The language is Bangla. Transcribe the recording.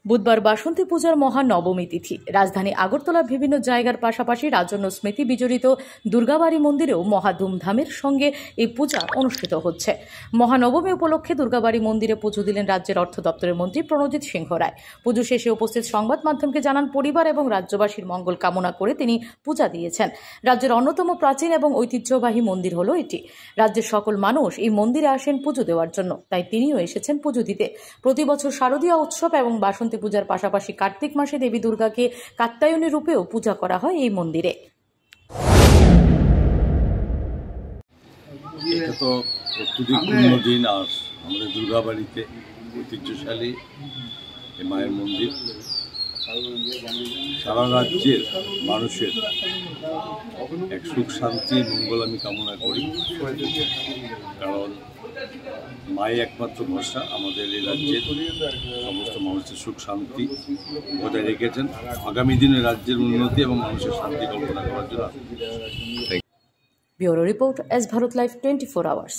বুধবার বাসন্তী পূজার মহানবমী তিথি। রাজধানী আগরতলার বিভিন্ন জায়গার পাশাপাশি রাজন্য স্মৃতি বিজড়িত দুর্গাবাড়ি মন্দিরেও মহা ধুমধামের সঙ্গে এই পূজা অনুষ্ঠিত হচ্ছে। মহানবমী উপলক্ষে দুর্গাবাড়ি মন্দিরে পুজো দিলেন রাজ্যের অর্থ দপ্তরের মন্ত্রী প্রণজিৎ সিংহ রায়। পুজো শেষে উপস্থিত সংবাদ মাধ্যমকে জানান, পরিবার এবং রাজ্যবাসীর মঙ্গল কামনা করে তিনি পূজা দিয়েছেন। রাজ্যের অন্যতম প্রাচীন এবং ঐতিহ্যবাহী মন্দির হলো এটি। রাজ্যের সকল মানুষ এই মন্দিরে আসেন পুজো দেওয়ার জন্য, তাই তিনিও এসেছেন পুজো দিতে। প্রতি বছর শারদীয় উৎসব এবং বাসন্তী পূজার পাশাপাশি কার্তিক মাসে দেবী দুর্গাকে কাত্যায়নী রূপেও পূজা করা হয় এই মন্দিরে। এটা তো অত্যধিক পূর্ণদিন, আর আমাদের দুর্গাবাড়িতে ঐতিহ্যশালী এই মায়ের মন্দির সারা রাজ্যের মানুষের এক সুখ শান্তি মঙ্গল আমি কামনা করি, কারণ মাই একমাত্র ভরসা। আমাদের এই রাজ্যের সমস্ত মানুষের সুখ শান্তি বজায় রেখেছেন। আগামী দিনে রাজ্যের উন্নতি এবং মানুষের শান্তি কামনা করার জন্য। Bureau report, S Bharat live 24 hours.